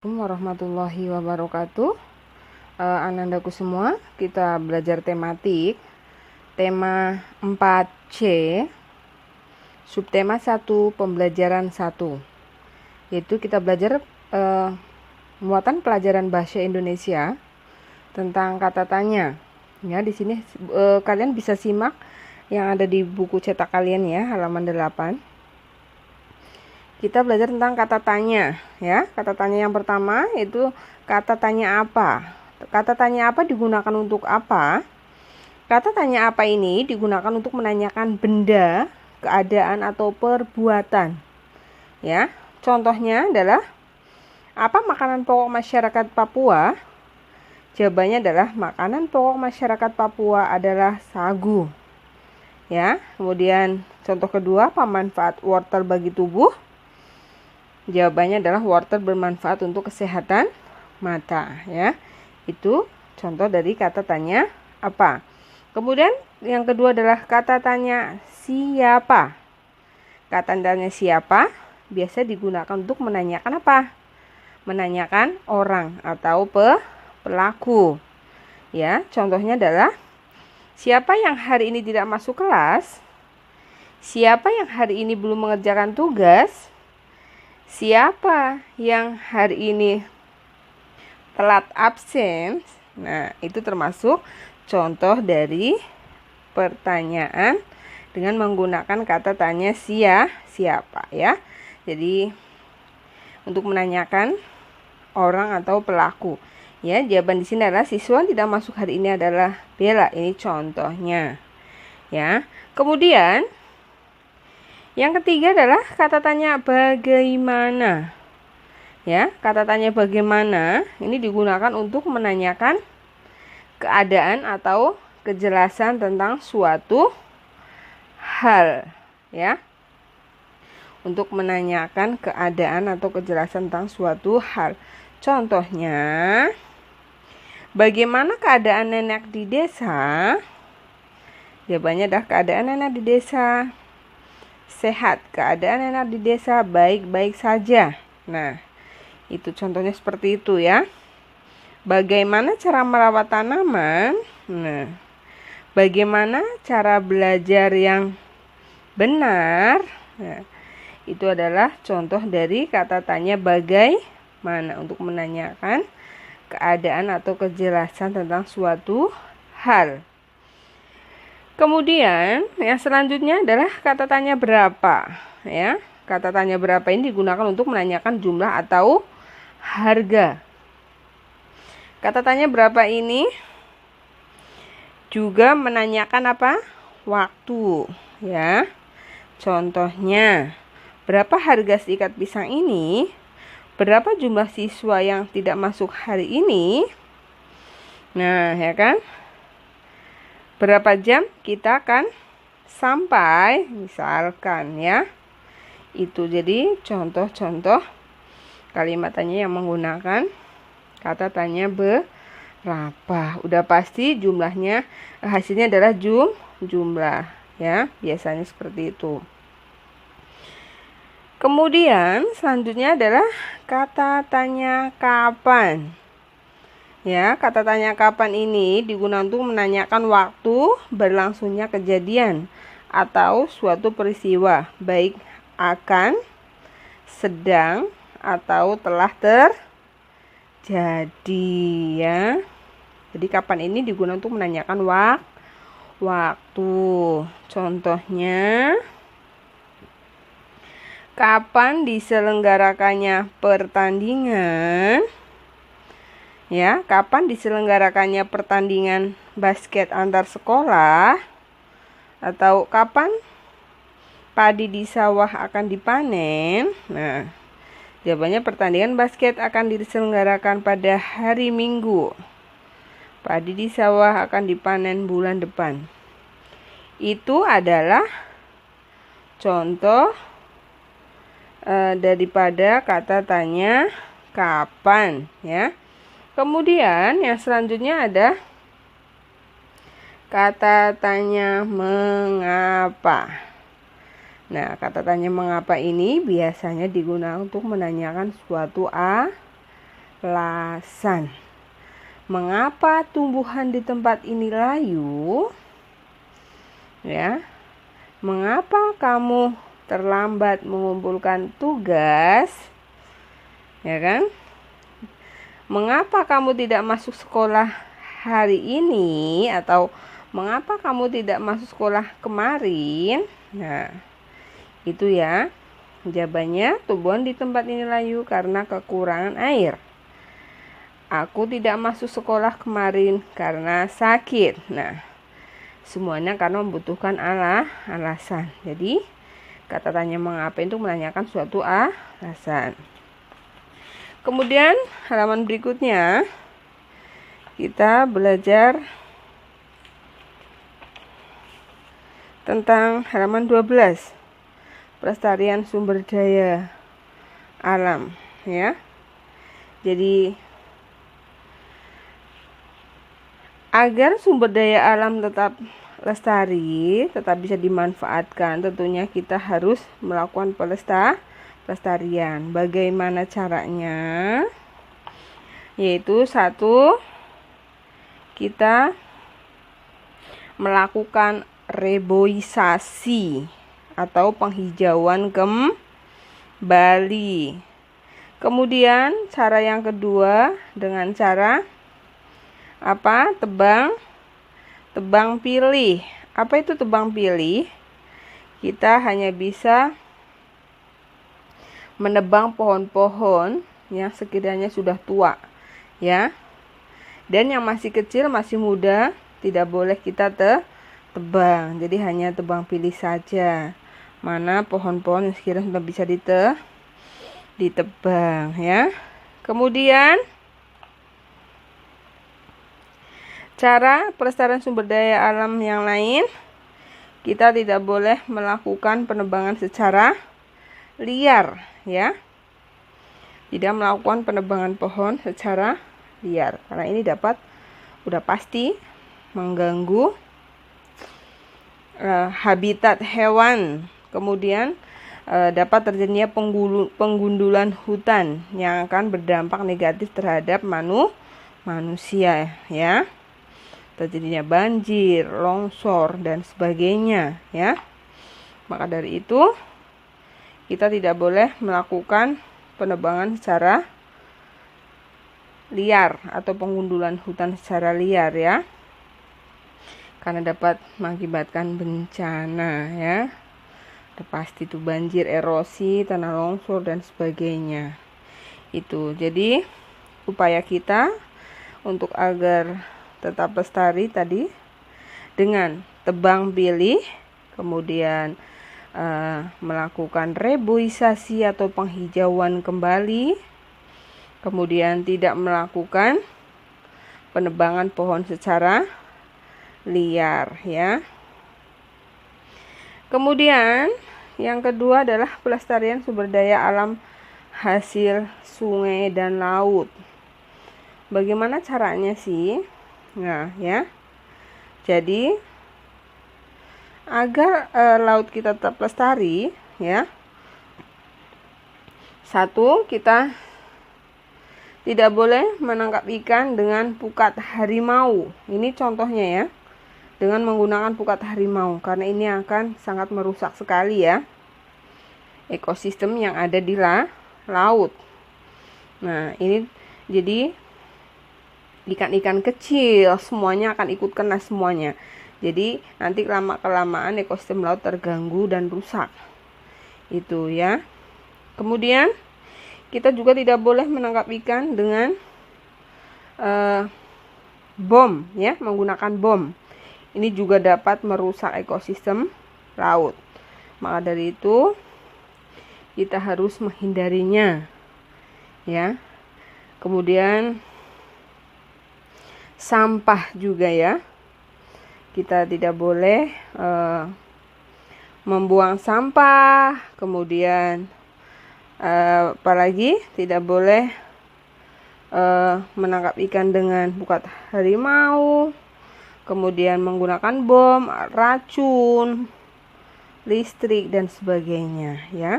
Assalamualaikum warahmatullahi wabarakatuh. Anandaku semua, kita belajar tematik. Tema 4C, subtema 1, pembelajaran 1. Yaitu kita belajar muatan pelajaran bahasa Indonesia tentang kata tanya. Ya, di sini kalian bisa simak yang ada di buku cetak kalian ya, halaman 8. Kita belajar tentang kata tanya ya. Kata tanya yang pertama itu kata tanya apa. Kata tanya apa digunakan untuk apa? Kata tanya apa ini digunakan untuk menanyakan benda, keadaan atau perbuatan. Ya. Contohnya adalah apa makanan pokok masyarakat Papua? Jawabannya adalah makanan pokok masyarakat Papua adalah sagu. Ya. Kemudian contoh kedua, apa manfaat wortel bagi tubuh? Jawabannya adalah wortel bermanfaat untuk kesehatan mata ya. Itu contoh dari kata tanya apa. Kemudian yang kedua adalah kata tanya siapa. Kata tanya siapa biasa digunakan untuk menanyakan apa? Menanyakan orang atau pelaku. Ya, contohnya adalah siapa yang hari ini tidak masuk kelas? Siapa yang hari ini belum mengerjakan tugas? Siapa yang hari ini telat absen? Nah, itu termasuk contoh dari pertanyaan dengan menggunakan kata tanya siapa ya. Jadi untuk menanyakan orang atau pelaku. Ya, jawaban di sini adalah siswa tidak masuk hari ini adalah Bella. Ini contohnya. Ya. Kemudian yang ketiga adalah kata tanya bagaimana. Ya, kata tanya bagaimana ini digunakan untuk menanyakan keadaan atau kejelasan tentang suatu hal, ya. Untuk menanyakan keadaan atau kejelasan tentang suatu hal. Contohnya, bagaimana keadaan nenek di desa? Jawabannya adalah keadaan nenek di desa sehat, keadaan enak di desa baik-baik saja. Nah, itu contohnya seperti itu ya. Bagaimana cara merawat tanaman? Nah, bagaimana cara belajar yang benar? Nah, itu adalah contoh dari kata tanya bagaimana untuk menanyakan keadaan atau kejelasan tentang suatu hal. Kemudian yang selanjutnya adalah kata tanya berapa ya. Kata tanya berapa ini digunakan untuk menanyakan jumlah atau harga. Kata tanya berapa ini juga menanyakan apa? Waktu ya. Contohnya, berapa harga seikat pisang ini? Berapa jumlah siswa yang tidak masuk hari ini? Nah, ya kan? Berapa jam kita akan sampai, misalkan ya. Itu jadi contoh-contoh kalimat tanya yang menggunakan kata tanya berapa. Udah pasti jumlahnya, hasilnya adalah jumlah ya. Biasanya seperti itu. Kemudian selanjutnya adalah kata tanya kapan. Ya, kata tanya kapan ini digunakan untuk menanyakan waktu berlangsungnya kejadian atau suatu peristiwa, baik akan, sedang, atau telah terjadi ya. Jadi kapan ini digunakan untuk menanyakan waktu. Contohnya, kapan diselenggarakannya pertandingan? Ya, kapan diselenggarakannya pertandingan basket antar sekolah? Atau kapan padi di sawah akan dipanen? Nah, jawabannya pertandingan basket akan diselenggarakan pada hari Minggu. Padi di sawah akan dipanen bulan depan. Itu adalah contoh daripada kata tanya kapan ya. Kemudian yang selanjutnya ada kata tanya mengapa. Nah, kata tanya mengapa ini biasanya digunakan untuk menanyakan suatu lasan. Mengapa tumbuhan di tempat ini layu? Ya. Mengapa kamu terlambat mengumpulkan tugas? Ya kan? Mengapa kamu tidak masuk sekolah hari ini? Atau mengapa kamu tidak masuk sekolah kemarin? Nah, itu ya. Jawabannya, tumbuhan di tempat ini layu karena kekurangan air. Aku tidak masuk sekolah kemarin karena sakit. Nah, semuanya karena membutuhkan alasan. Jadi, kata tanya mengapa itu menanyakan suatu alasan. Kemudian, halaman berikutnya, kita belajar tentang halaman 12. Pelestarian sumber daya alam, ya. Jadi, agar sumber daya alam tetap lestari, tetap bisa dimanfaatkan, tentunya kita harus melakukan pelestarian. Bagaimana caranya? Yaitu satu, kita melakukan reboisasi atau penghijauan kembali. Kemudian cara yang kedua dengan cara apa? Tebang pilih. Apa itu tebang pilih? Kita hanya bisa menebang pohon-pohon yang sekiranya sudah tua, ya. Dan yang masih kecil, masih muda, tidak boleh kita tebang. Jadi hanya tebang pilih saja. Mana pohon-pohon yang sekiranya sudah bisa ditebang, ya. Kemudian cara pelestarian sumber daya alam yang lain, kita tidak boleh melakukan penebangan secara liar, ya. Tidak melakukan penebangan pohon secara liar, karena ini udah pasti mengganggu habitat hewan. Kemudian dapat terjadinya penggundulan hutan yang akan berdampak negatif terhadap manusia, ya. Terjadinya banjir, longsor, dan sebagainya, ya. Maka dari itu, kita tidak boleh melakukan penebangan secara liar atau penggundulan hutan secara liar, ya. Karena dapat mengakibatkan bencana, ya. Udah pasti itu banjir, erosi, tanah longsor, dan sebagainya. Itu. Jadi, upaya kita untuk agar tetap lestari tadi dengan tebang pilih, kemudian melakukan reboisasi atau penghijauan kembali, kemudian tidak melakukan penebangan pohon secara liar, ya. Kemudian yang kedua adalah pelestarian sumber daya alam hasil sungai dan laut. Bagaimana caranya sih? Nah, ya. Jadi agar laut kita tetap lestari, ya. Satu, kita tidak boleh menangkap ikan dengan pukat harimau. Ini contohnya, ya. Dengan menggunakan pukat harimau, karena ini akan sangat merusak sekali, ya, ekosistem yang ada di laut. Nah, ini jadi ikan-ikan kecil semuanya akan ikut kena semuanya. Jadi nanti lama-kelamaan ekosistem laut terganggu dan rusak. Itu, ya. Kemudian kita juga tidak boleh menangkap ikan dengan bom, ya, menggunakan bom. Ini juga dapat merusak ekosistem laut. Maka dari itu kita harus menghindarinya, ya. Kemudian sampah juga, ya. Kita tidak boleh membuang sampah. Kemudian apalagi tidak boleh menangkap ikan dengan pukat harimau. Kemudian menggunakan bom, racun, listrik, dan sebagainya, ya.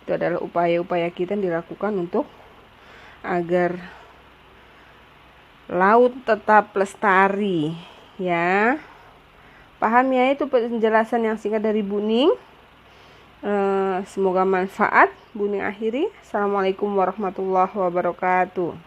Itu adalah upaya-upaya kita yang dilakukan untuk agar laut tetap lestari, ya. Paham ya, itu penjelasan yang singkat dari Bu Ning. Semoga manfaat. Bu Ning akhiri. Assalamualaikum warahmatullahi wabarakatuh.